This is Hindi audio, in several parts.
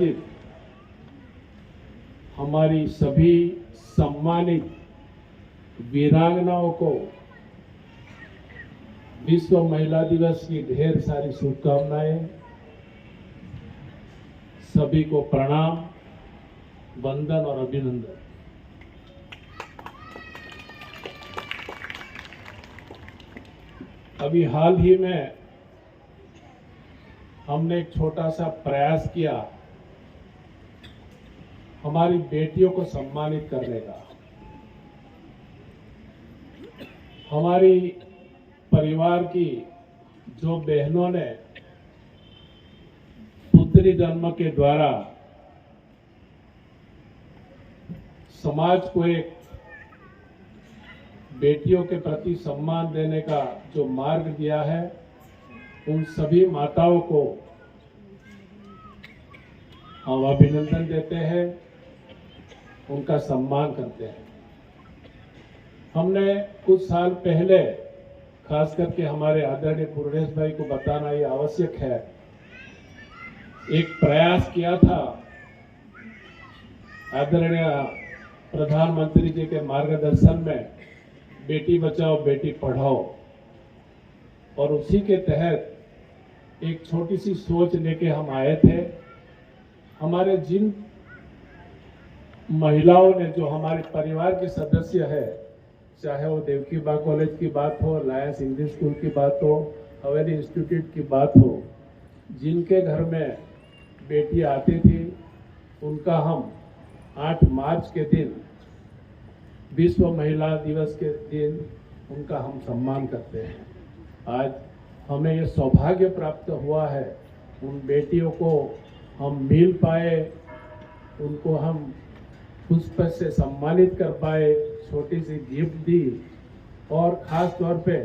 दिन हमारी सभी सम्मानित वीरांगनाओं को विश्व महिला दिवस की ढेर सारी शुभकामनाएं। सभी को प्रणाम, वंदन और अभिनंदन। अभी हाल ही में हमने एक छोटा सा प्रयास किया हमारी बेटियों को सम्मानित करने का। हमारी परिवार की जो बहनों ने पुत्री जन्म के द्वारा समाज को एक बेटियों के प्रति सम्मान देने का जो मार्ग दिया है, उन सभी माताओं को हम अभिनंदन देते हैं, उनका सम्मान करते हैं। हमने कुछ साल पहले खास करके हमारे आदरणीय पूर्णेश भाई को बताना ये आवश्यक है, एक प्रयास किया था आदरणीय प्रधानमंत्री जी के मार्गदर्शन में, बेटी बचाओ बेटी पढ़ाओ, और उसी के तहत एक छोटी सी सोच लेके हम आए थे। हमारे जिन महिलाओं ने, जो हमारे परिवार के सदस्य है, चाहे वो देवकीबा कॉलेज की बात हो, लायंस इंग्लिश स्कूल की बात हो, हवेली इंस्टीट्यूट की बात हो, जिनके घर में बेटी आती थी, उनका हम 8 मार्च के दिन, विश्व महिला दिवस के दिन, उनका हम सम्मान करते हैं। आज हमें ये सौभाग्य प्राप्त हुआ है, उन बेटियों को हम मिल पाए, उनको हम पुष्प से सम्मानित कर पाए, छोटी सी गिफ्ट दी, और खास तौर पे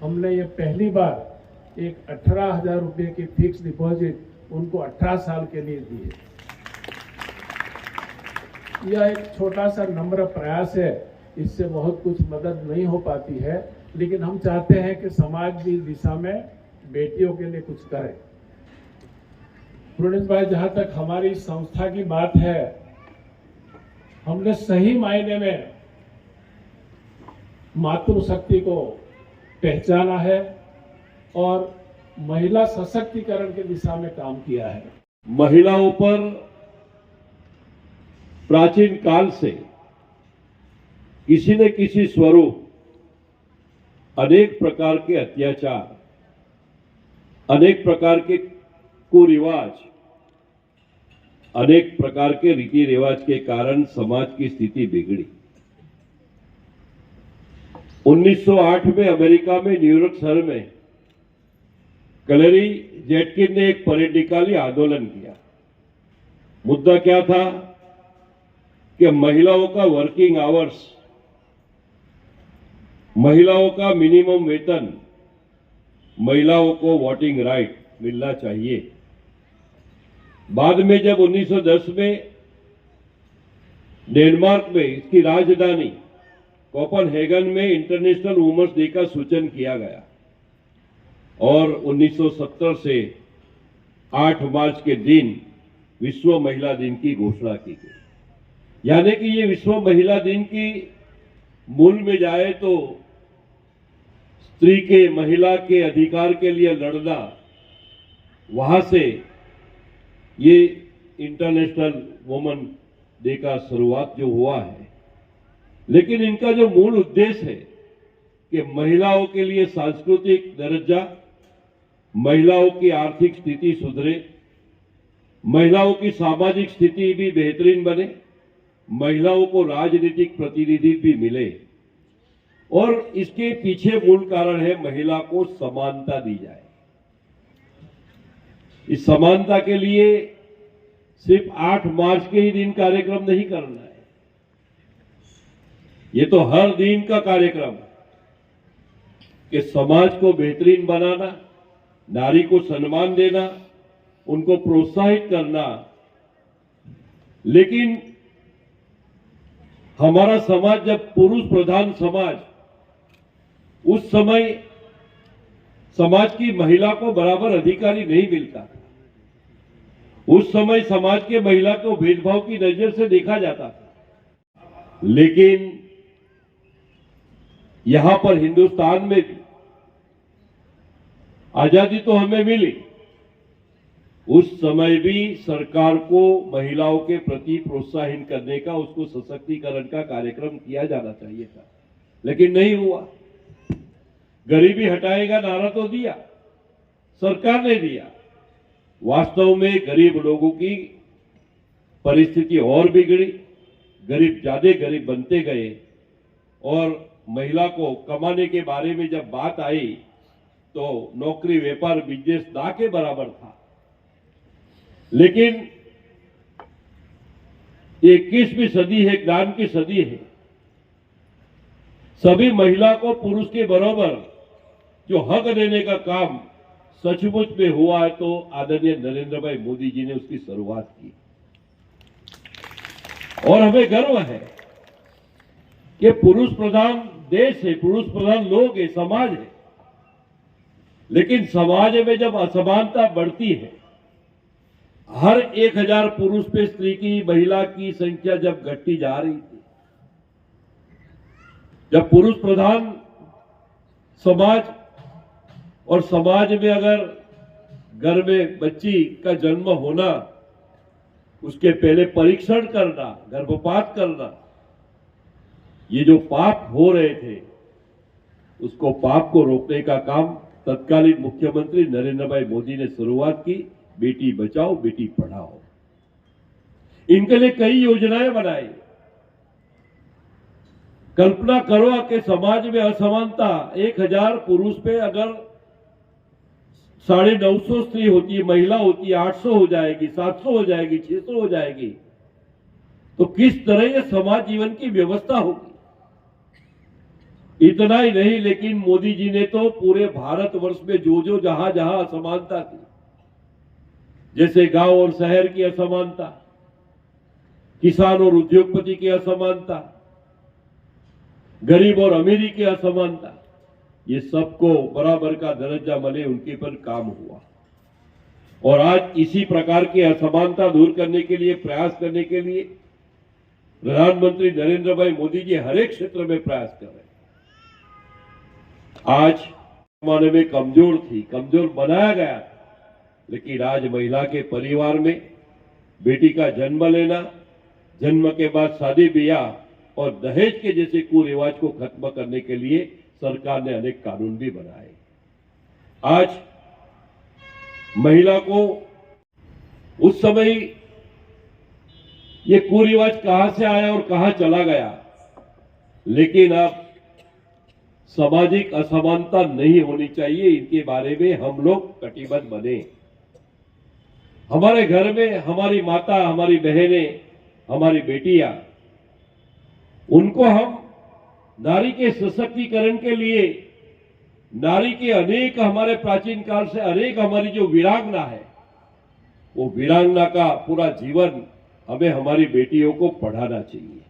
हमने ये पहली बार एक 18,000 रुपये की फिक्स डिपॉजिट उनको 18 साल के लिए दी है। यह एक छोटा सा नम्र प्रयास है, इससे बहुत कुछ मदद नहीं हो पाती है, लेकिन हम चाहते हैं कि समाज भी इस दिशा में बेटियों के लिए कुछ करे। प्रणीत भाई, जहां तक हमारी संस्था की बात है, हमने सही मायने में मातृशक्ति को पहचाना है और महिला सशक्तिकरण की दिशा में काम किया है। महिलाओं पर प्राचीन काल से किसी न किसी स्वरूप अनेक प्रकार के अत्याचार, अनेक प्रकार के कुरिवाज, अनेक प्रकार के रीति रिवाज के कारण समाज की स्थिति बिगड़ी। 1908 में अमेरिका में न्यूयॉर्क शहर में क्लेरी जेटकिन ने एक परेड निकाली, आंदोलन किया। मुद्दा क्या था कि महिलाओं का वर्किंग आवर्स, महिलाओं का मिनिमम वेतन, महिलाओं को वोटिंग राइट मिलना चाहिए। बाद में जब 1910 में डेनमार्क में, इसकी राजधानी कोपेनहेगन में, इंटरनेशनल वुमेन्स डे का सूचन किया गया, और 1970 से 8 मार्च के दिन विश्व महिला दिन की घोषणा की गई। यानी कि ये विश्व महिला दिन की मूल में जाए तो स्त्री के, महिला के अधिकार के लिए लड़ना, वहां से ये इंटरनेशनल वुमेन डे का शुरुआत जो हुआ है। लेकिन इनका जो मूल उद्देश्य है कि महिलाओं के लिए सांस्कृतिक दर्जा, महिलाओं की आर्थिक स्थिति सुधरे, महिलाओं की सामाजिक स्थिति भी बेहतरीन बने, महिलाओं को राजनीतिक प्रतिनिधि भी मिले, और इसके पीछे मूल कारण है महिला को समानता दी जाए। इस समानता के लिए सिर्फ 8 मार्च के ही दिन कार्यक्रम नहीं करना है, ये तो हर दिन का कार्यक्रम है कि समाज को बेहतरीन बनाना, नारी को सम्मान देना, उनको प्रोत्साहित करना। लेकिन हमारा समाज जब पुरुष प्रधान समाज, उस समय समाज की महिला को बराबर अधिकारी नहीं मिलता, उस समय समाज के महिला को भेदभाव की नजर से देखा जाता था, लेकिन यहां पर हिंदुस्तान में भी आजादी तो हमें मिली, उस समय भी सरकार को महिलाओं के प्रति प्रोत्साहन करने का, उसको सशक्तिकरण का कार्यक्रम किया जाना चाहिए था, लेकिन नहीं हुआ। गरीबी हटाएगा नारा तो दिया, सरकार ने दिया, वास्तव में गरीब लोगों की परिस्थिति और बिगड़ी, गरीब ज्यादा गरीब बनते गए और महिला को कमाने के बारे में जब बात आई तो नौकरी, व्यापार, बिजनेस ना के बराबर था। लेकिन 21वीं सदी है, ज्ञान की सदी है, सभी महिला को पुरुष के बराबर जो हक देने का काम सचमुच में हुआ है तो आदरणीय नरेंद्र भाई मोदी जी ने उसकी शुरुआत की। और हमें गर्व है कि पुरुष प्रधान देश है, पुरुष प्रधान लोग है, समाज है, लेकिन समाज में जब असमानता बढ़ती है, हर 1000 पुरुष पे स्त्री की, महिला की संख्या जब घटती जा रही थी, जब पुरुष प्रधान समाज और समाज में अगर घर में बच्ची का जन्म होना, उसके पहले परीक्षण करना, गर्भपात करना, ये जो पाप हो रहे थे, उसको पाप को रोकने का काम तत्कालीन मुख्यमंत्री नरेंद्र भाई मोदी ने शुरुआत की। बेटी बचाओ, बेटी पढ़ाओ, इनके लिए कई योजनाएं बनाई। कल्पना करो कि समाज में असमानता, 1000 पुरुष पे अगर 950 स्त्री होती है, महिला होती है, 800 हो जाएगी, 700 हो जाएगी, 600 हो जाएगी, तो किस तरह ये समाज जीवन की व्यवस्था होगी। इतना ही नहीं, लेकिन मोदी जी ने तो पूरे भारतवर्ष में जो जहां जहां असमानता थी, जैसे गांव और शहर की असमानता, किसान और उद्योगपति की असमानता, गरीब और अमीरी की असमानता, ये सबको बराबर का दर्जा मिले, उनके पर काम हुआ। और आज इसी प्रकार की असमानता दूर करने के लिए, प्रयास करने के लिए प्रधानमंत्री नरेंद्र भाई मोदी जी हर एक क्षेत्र में प्रयास कर रहे हैं। आज जमाने में कमजोर थी, कमजोर बनाया गया, लेकिन आज महिला के परिवार में बेटी का जन्म लेना, जन्म के बाद शादी ब्याह और दहेज के जैसे कुरिवाज को खत्म करने के लिए सरकार ने अनेक कानून भी बनाए। आज महिला को उस समय ये कुरिवाज कहां से आया और कहां चला गया, लेकिन अब सामाजिक असमानता नहीं होनी चाहिए, इनके बारे में हम लोग कटिबद्ध बने। हमारे घर में हमारी माता, हमारी बहनें, हमारी बेटियां, उनको हम नारी के सशक्तिकरण के लिए, नारी के अनेक, हमारे प्राचीन काल से अनेक हमारी जो वीरांगना है, वो वीरांगना का पूरा जीवन हमें हमारी बेटियों को पढ़ाना चाहिए।